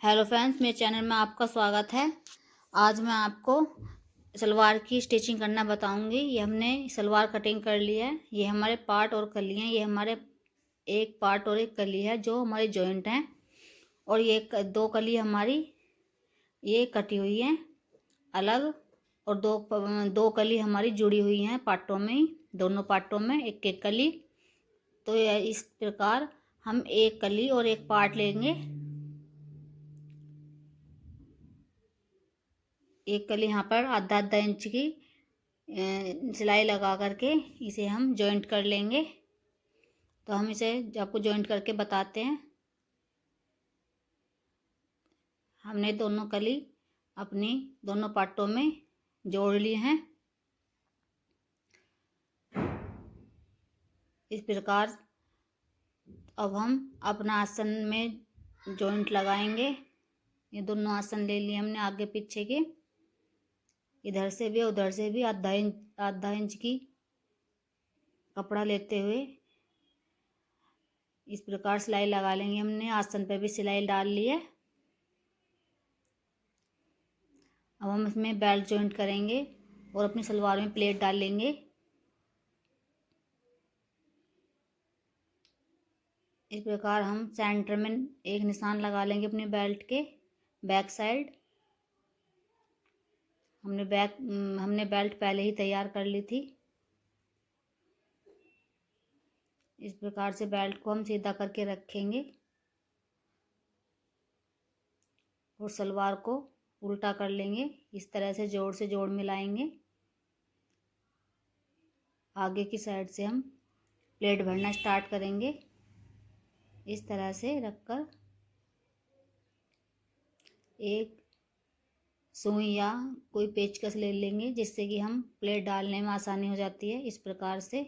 Hello friends, मेरे channel में आपका स्वागत है। आज मैं आपको सलवार की स्टिचिंग करना बताऊंगी। ये हमने सलवार कटिंग कर ली है। ये हमारे पार्ट और कली हैं। ये हमारे एक पार्ट और एक कली है जो हमारे जॉइंट हैं, और ये दो कली हमारी ये कटी हुई है अलग, और दो कली हमारी जुड़ी हुई हैं पार्टों में ही, दोनों पार्टों में एक एक कली। तो इस प्रकार हम एक कली और एक पार्ट लेंगे। एक कली यहाँ पर आधा आधा इंच की सिलाई लगा करके इसे हम जॉइंट कर लेंगे। तो हम इसे आपको जॉइंट करके बताते हैं। हमने दोनों कली अपनी दोनों पार्टों में जोड़ लिए हैं। इस प्रकार अब हम अपना आसन में जॉइंट लगाएंगे। ये दोनों आसन ले लिए हमने आगे पीछे के, इधर से भी उधर से भी आधा इंच की कपड़ा लेते हुए इस प्रकार सिलाई लगा लेंगे। हमने आसन पे भी सिलाई डाल ली है। अब हम इसमें बेल्ट जॉइंट करेंगे और अपनी सलवार में प्लेट डाल लेंगे। इस प्रकार हम सेंटर में एक निशान लगा लेंगे अपने बेल्ट के बैक साइड। हमने बेल्ट पहले ही तैयार कर ली थी। इस प्रकार से बेल्ट को हम सीधा करके रखेंगे और सलवार को उल्टा कर लेंगे। इस तरह से जोड़ मिलाएंगे। आगे की साइड से हम प्लेट भरना स्टार्ट करेंगे। इस तरह से रखकर एक सुई या कोई पेचकस ले लेंगे, जिससे कि हम प्लेट डालने में आसानी हो जाती है। इस प्रकार से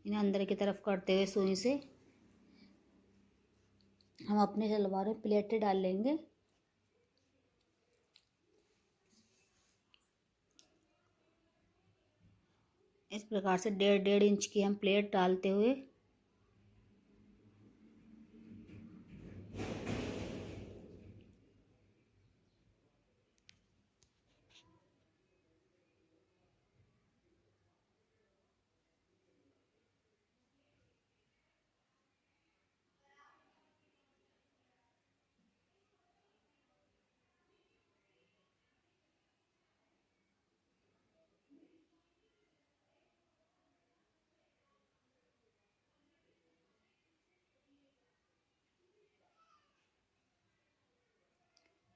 इन्हें अंदर की तरफ करते हुए सुई से हम अपने सलवार में प्लेटें डाल लेंगे। इस प्रकार से 1.5 इंच की हम प्लेट डालते हुए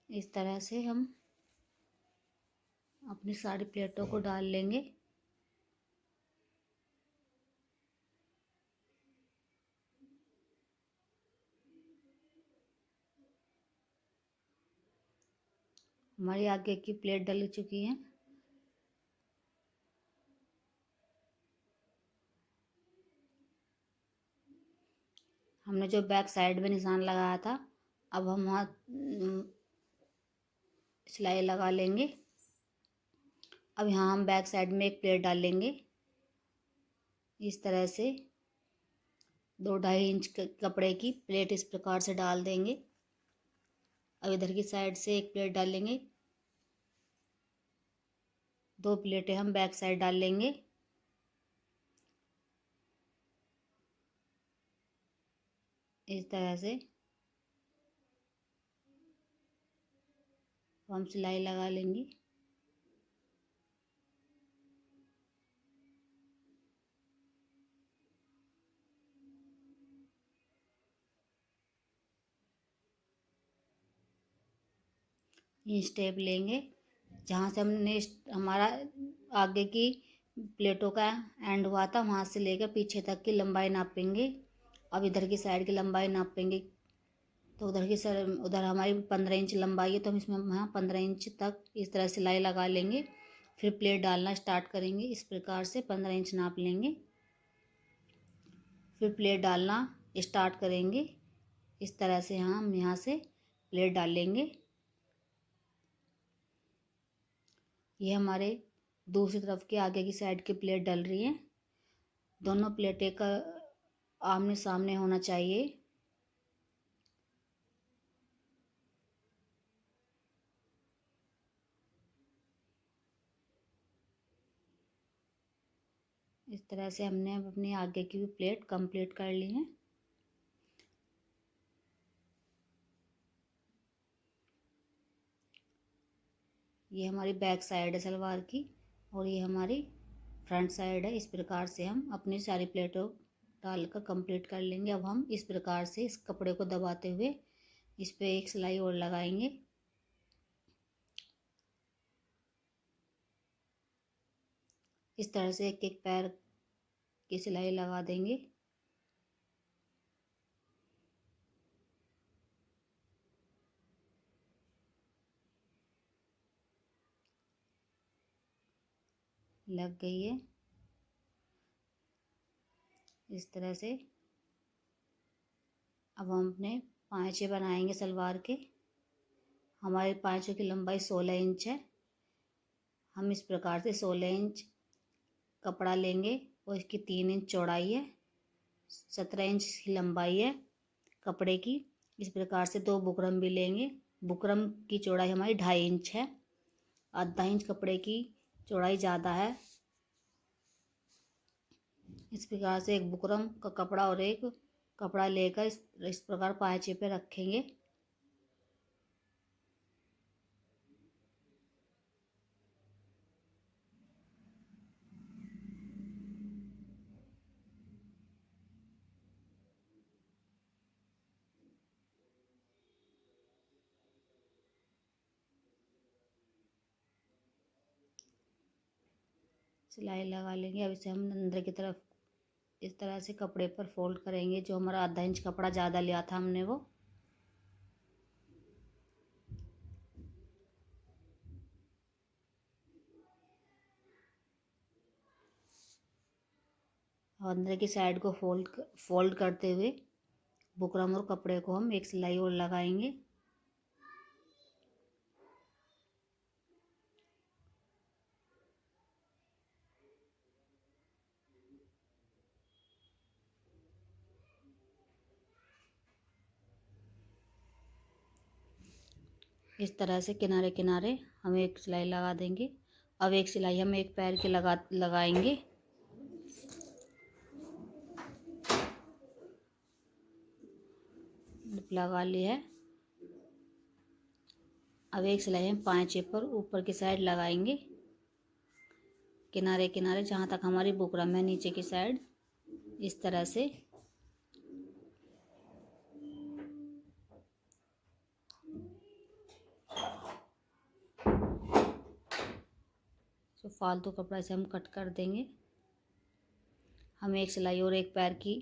इस तरह से हम अपनी सारी प्लेटों को डाल लेंगे। हमारी आगे की प्लेट डल चुकी है। हमने जो बैक साइड में निशान लगाया था, अब हम वहाँ सिलाई लगा लेंगे। अब यहाँ हम बैक साइड में एक प्लेट डाल लेंगे। इस तरह से 2-2.5 इंच कपड़े की प्लेट इस प्रकार से डाल देंगे। अब इधर की साइड से एक प्लेट डाल लेंगे। 2 प्लेटें हम बैक साइड डाल लेंगे। इस तरह से हम सिलाई लगा लेंगे। ये स्टेप लेंगे जहाँ से हमने हमारा आगे की प्लेटों का एंड हुआ था, वहाँ से लेकर पीछे तक की लंबाई नापेंगे। अब इधर की साइड की लंबाई नापेंगे। तो उधर हमारी 15 इंच लंबाई है, तो हम इसमें यहाँ 15 इंच तक इस तरह सिलाई लगा लेंगे। फिर प्लेट डालना स्टार्ट करेंगे। इस प्रकार से 15 इंच नाप लेंगे। फिर प्लेट डालना स्टार्ट करेंगे। इस तरह से हम यहाँ से प्लेट डाल लेंगे। ये हमारे दूसरी तरफ के आगे की साइड की प्लेट डल रही है। दोनों प्लेटें का आमने सामने होना चाहिए। इस तरह से हमने अब अपनी आगे की भी प्लेट कंप्लीट कर ली है। ये हमारी बैक साइड है सलवार की और ये हमारी फ्रंट साइड है। इस प्रकार से हम अपनी सारी प्लेटों डालकर कंप्लीट कर लेंगे। अब हम इस प्रकार से इस कपड़े को दबाते हुए इस पे एक सिलाई और लगाएंगे। इस तरह से एक एक पैर की सिलाई लगा देंगे। लग गई है। इस तरह से अब हम अपने पाँचे बनाएंगे सलवार के। हमारे पाँचों की लंबाई 16 इंच है। हम इस प्रकार से 16 इंच कपड़ा लेंगे और इसकी 3 इंच चौड़ाई है, 17 इंच की लंबाई है कपड़े की। इस प्रकार से 2 बुकरम भी लेंगे। बुकरम की चौड़ाई हमारी 2.5 इंच है। आधा इंच कपड़े की चौड़ाई ज़्यादा है। इस प्रकार से एक बुकरम का कपड़ा और एक कपड़ा लेकर इस प्रकार पाँचे पे रखेंगे। सिलाई लगा लेंगे। अब इसे हम अंदर की तरफ इस तरह से कपड़े पर फोल्ड करेंगे। जो हमारा आधा इंच कपड़ा ज़्यादा लिया था हमने वो अंदर की साइड को फोल्ड करते हुए बुकरम और कपड़े को हम एक सिलाई और लगाएंगे। इस तरह से किनारे किनारे हम एक सिलाई लगा देंगे। अब एक सिलाई हम एक पैर के लगाएंगे। लगा ली है। अब एक सिलाई हम पाँचे पर ऊपर की साइड लगाएंगे। किनारे किनारे जहाँ तक हमारी बुकरम है नीचे की साइड, इस तरह से। तो फालतू कपड़ा से हम कट कर देंगे। हम एक सिलाई और एक पैर की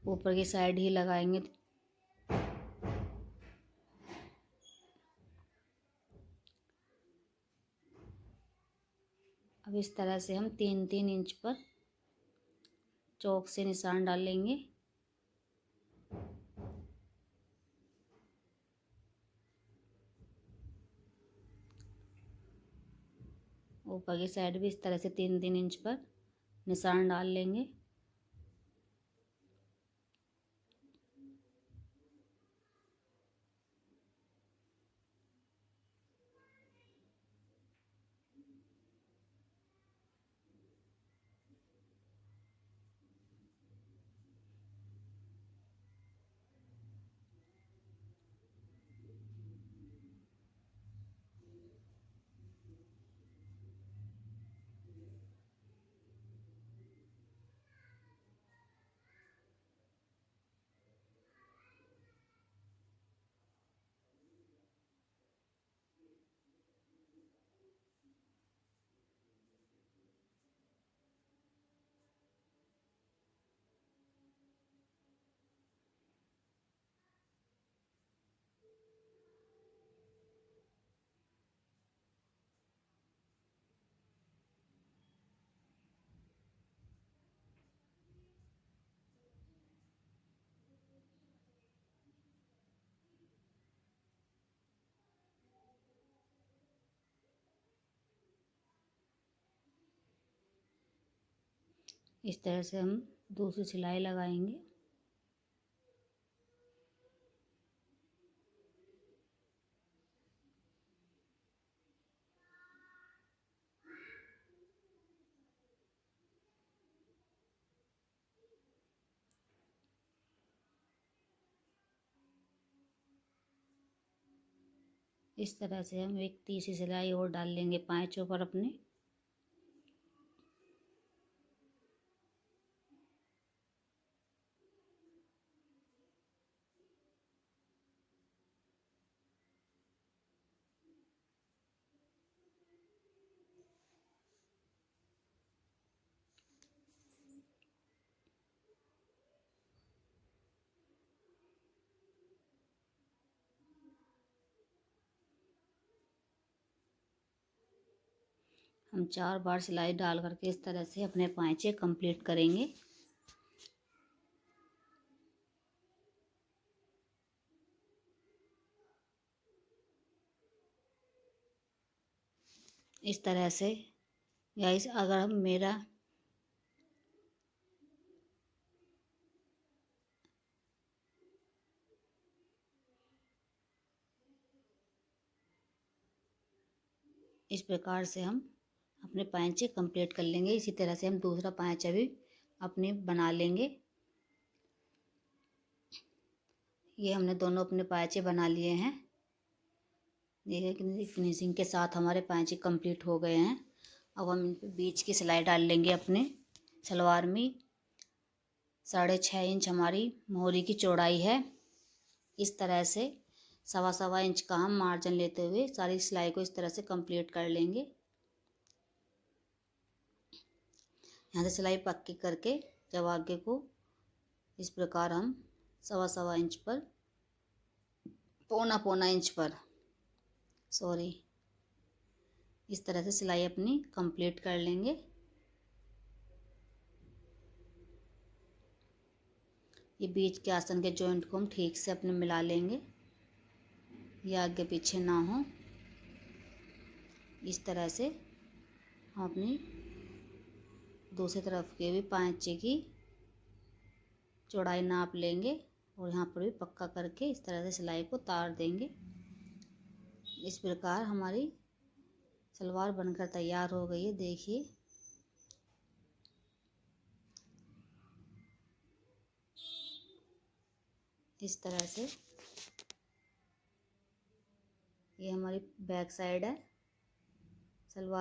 ऊपर की साइड ही लगाएंगे। अब इस तरह से हम 3-3 इंच पर चौक से निशान डाल लेंगे। ऊपर की साइड भी इस तरह से 3-3 इंच पर निशान डाल लेंगे। इस तरह से हम दूसरी सिलाई लगाएंगे। इस तरह से हम एक तीसरी सिलाई और डाल लेंगे पाँचों पर अपने। हम 4 बार सिलाई डाल करके इस तरह से अपने पाँचे कंप्लीट करेंगे। इस तरह से गाइस, अगर हम मेरा इस प्रकार से हम अपने पाँचे कंप्लीट कर लेंगे। इसी तरह से हम दूसरा पाँचा भी अपने बना लेंगे। ये हमने दोनों अपने पाँचे बना लिए हैं। देखिए कितनी फिनिशिंग के साथ हमारे पाँचे कंप्लीट हो गए हैं। अब हम इन पे बीच की सिलाई डाल लेंगे अपने सलवार में। 6.5 इंच हमारी मोहरी की चौड़ाई है। इस तरह से 1.25 इंच का हम मार्जिन लेते हुए सारी सिलाई को इस तरह से कंप्लीट कर लेंगे। यहाँ से सिलाई पक्की करके जब आगे को इस प्रकार हम 1.25 इंच पर, पौना इंच पर, इस तरह से सिलाई अपनी कंप्लीट कर लेंगे। ये बीच के आसन के जॉइंट को हम ठीक से अपने मिला लेंगे, ये आगे पीछे ना हो। इस तरह से हम अपनी दूसरी तरफ के भी पाँचे की चौड़ाई नाप लेंगे और यहाँ पर भी पक्का करके इस तरह से सिलाई को तार देंगे। इस प्रकार हमारी सलवार बनकर तैयार हो गई है। देखिए इस तरह से ये हमारी बैक साइड है सलवार।